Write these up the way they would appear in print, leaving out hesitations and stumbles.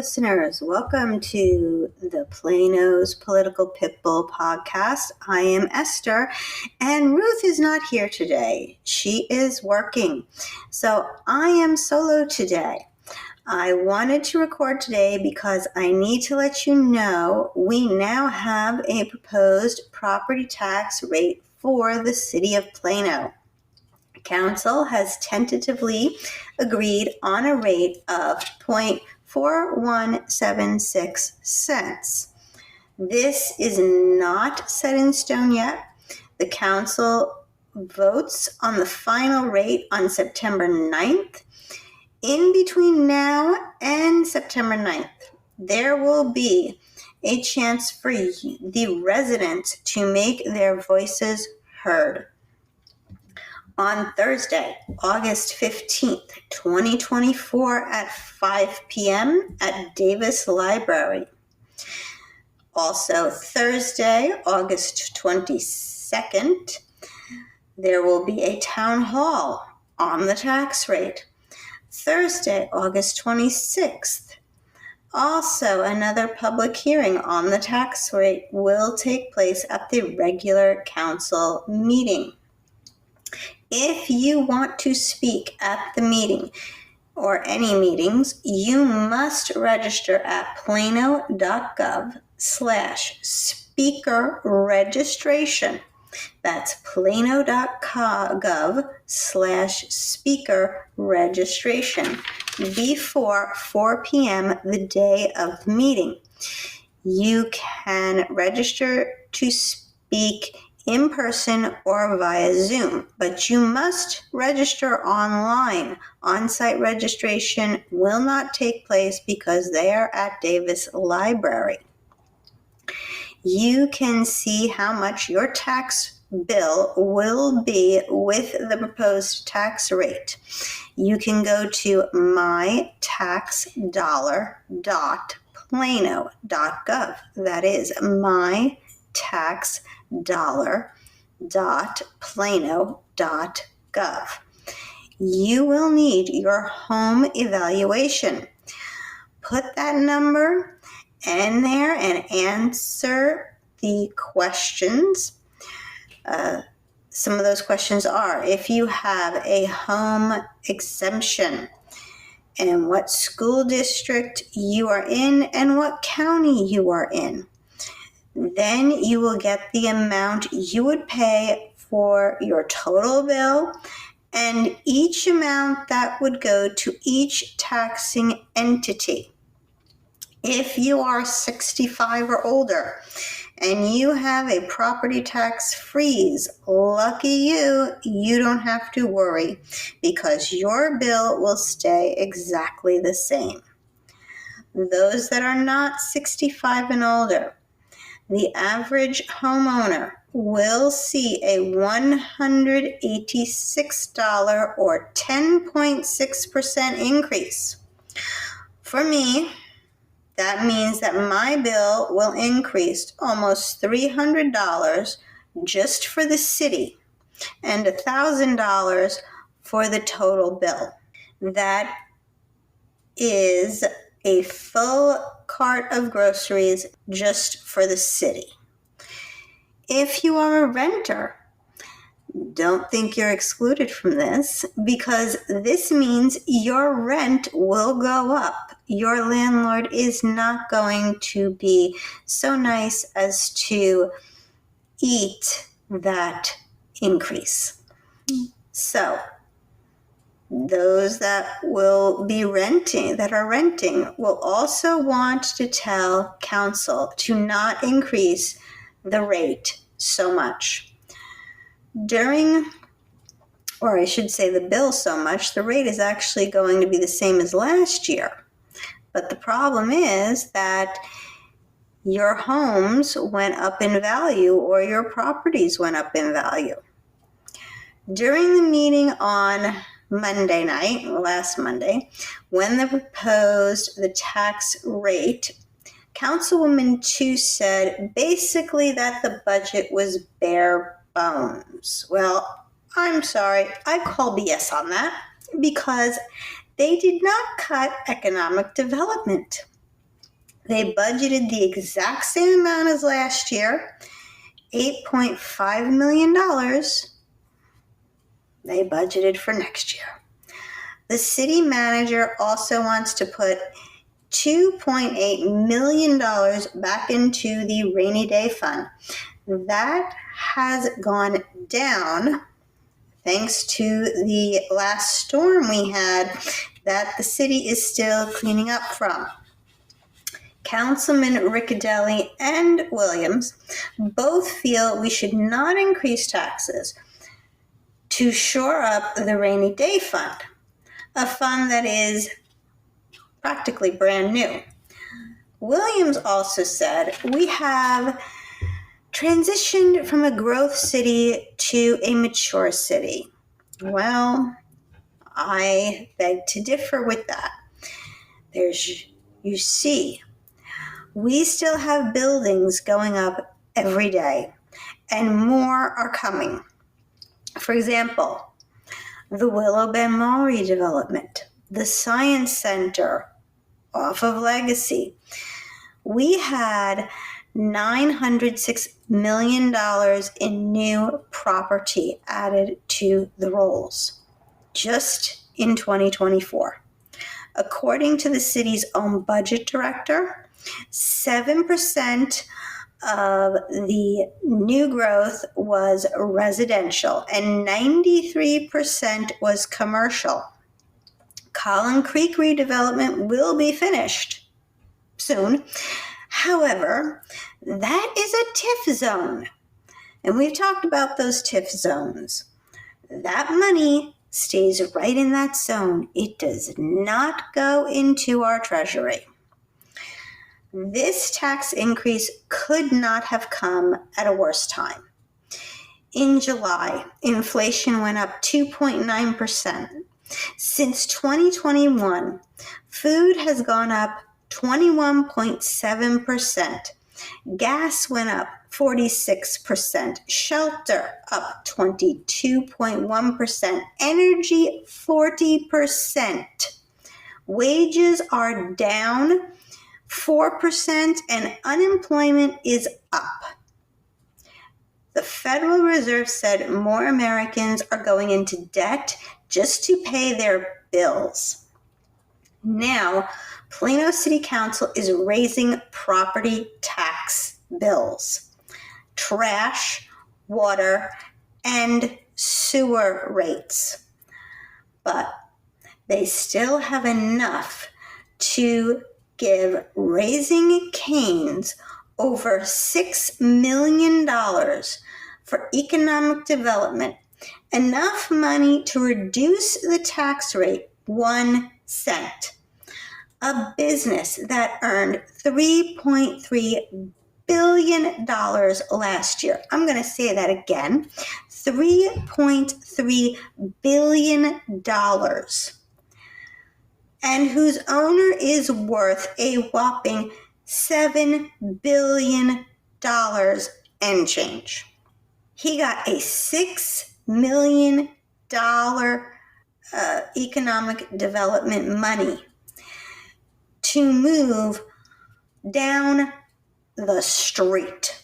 listeners. Welcome to the Plano's Political Pitbull podcast. I am Esther, and Ruth is not here today. She is working, so I am solo today. I wanted to record today because I need to let you know we now have a proposed property tax rate for the city of Plano. Council has tentatively agreed on a rate of 0.4176 cents. This is not set in stone yet. The council votes on the final rate on September 9th. In between now and September 9th, there will be a chance for the residents to make their voices heard. On Thursday, August 15th, 2024 at 5 p.m. at Davis Library. Also, Thursday, August 22nd, there will be a town hall on the tax rate. Thursday, August 26th, also another public hearing on the tax rate will take place at the regular council meeting. If you want to speak at the meeting or any meetings, you must register at plano.gov/speaker registration. That's plano.gov/speaker registration before 4 p.m. the day of the meeting. You can register to speak in person or via Zoom, but you must register online. On-site registration will not take place because they are at Davis Library. You can see how much your tax bill will be with the proposed tax rate. You can go to mytaxdollar.plano.gov. That is mytaxdollar.plano.gov. You will need your home evaluation. Put that number in there and answer the questions. Some of those questions are if you have a home exemption and what school district you are in and what county you are in. Then you will get the amount you would pay for your total bill and each amount that would go to each taxing entity. If you are 65 or older and you have a property tax freeze, lucky you, you don't have to worry because your bill will stay exactly the same. Those that are not 65 and older, the average homeowner will see a $186 or 10.6% increase. For me, that means that my bill will increase almost $300 just for the city and $1,000 for the total bill. That is a full cart of groceries just for the city. If you are a renter, don't think you're excluded from this because this means your rent will go up. Your landlord is not going to be so nice as to eat that increase. So, those that will be renting, will also want to tell council to not increase the rate so much. The bill so much, the rate is actually going to be the same as last year. But the problem is that your homes went up in value or your properties went up in value. During the meeting on Monday night, last Monday, when they proposed the tax rate, Councilwoman Chu said basically that the budget was bare bones. Well, I'm sorry, I call BS on that because they did not cut economic development. They budgeted the exact same amount as last year, $8.5 million. They budgeted for next year. The city manager also wants to put $2.8 million back into the rainy day fund. That has gone down thanks to the last storm we had that the city is still cleaning up from. Councilman Riccadelli and Williams both feel we should not increase taxes to shore up the rainy day fund, a fund that is practically brand new. Williams also said we have transitioned from a growth city to a mature city. Well, I beg to differ with that. You see, we still have buildings going up every day, and more are coming. For example, the Willow Bend Mall redevelopment, the Science Center off of Legacy. We had $906 million in new property added to the rolls just in 2024. According to the city's own budget director, 7% of the new growth was residential and 93% was commercial. Collin Creek redevelopment will be finished soon. However, that is a TIF zone, and we've talked about those TIF zones. That money stays right in that zone. It does not go into our treasury. This tax increase could not have come at a worse time. In July, inflation went up 2.9%. Since 2021, food has gone up 21.7%. Gas went up 46%. Shelter up 22.1%. Energy 40%. Wages are down 4% and unemployment is up. The Federal Reserve said more Americans are going into debt just to pay their bills. Now, Plano City Council is raising property tax bills, trash, water, and sewer rates. But they still have enough to give Raising Cane's over $6 million for economic development, enough money to reduce the tax rate 1 cent. A business that earned $3.3 billion last year. I'm going to say that again. $3.3 billion. And whose owner is worth a whopping $7 billion and change. He got a $6 million economic development money to move down the street.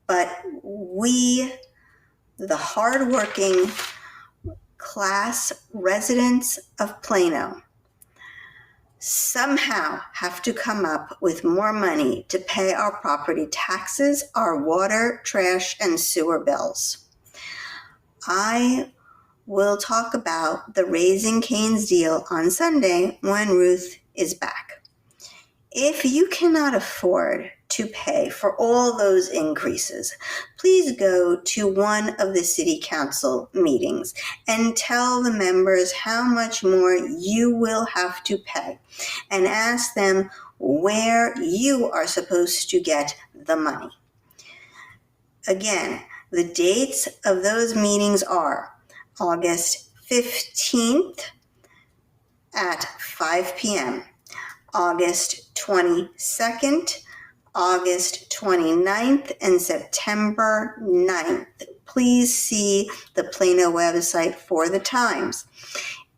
But we, the hardworking class residents of Plano, somehow have to come up with more money to pay our property taxes, our water, trash, and sewer bills. I will talk about the Raising Cane's deal on Sunday when Ruth is back. If you cannot afford to pay for all those increases, please go to one of the city council meetings and tell the members how much more you will have to pay and ask them where you are supposed to get the money. Again, the dates of those meetings are August 15th at 5 p.m., August 22nd, August 29th, and September 9th. Please see the Plano website for the times.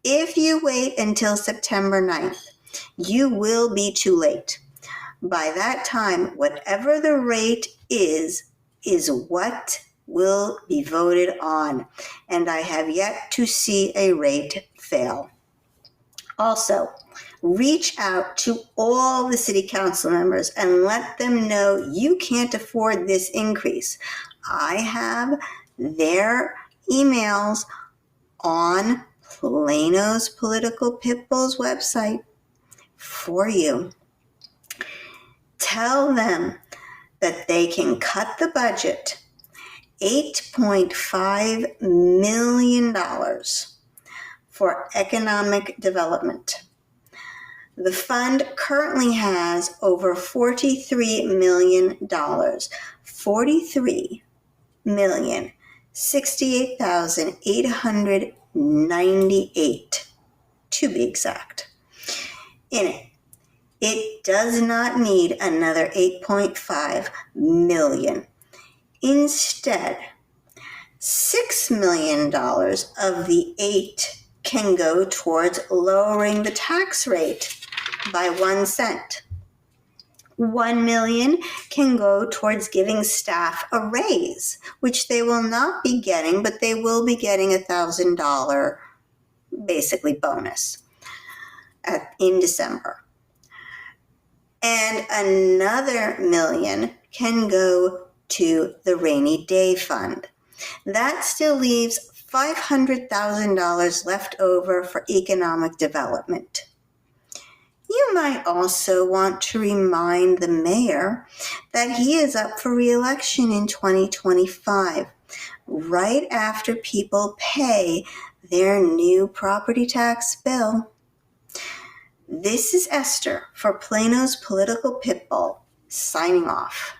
If you wait until September 9th, you will be too late. By that time, whatever the rate is what will be voted on, and I have yet to see a rate fail. Also, reach out to all the city council members and let them know you can't afford this increase. I have their emails on Plano's Political Pitbull's website for you. Tell them that they can cut the budget $8.5 million for economic development. The fund currently has over $43 million, $43,068,898 to be exact, in it. It does not need another $8.5 million. Instead, $6 million of the 8 can go towards lowering the tax rate by 1 cent. $1 million can go towards giving staff a raise, which they will not be getting, but they will be getting $1,000 basically bonus in December. And another $1 million can go to the rainy day fund. That still leaves $500,000 left over for economic development. You might also want to remind the mayor that he is up for re-election in 2025, right after people pay their new property tax bill. This is Esther for Plano's Political Pitbull, signing off.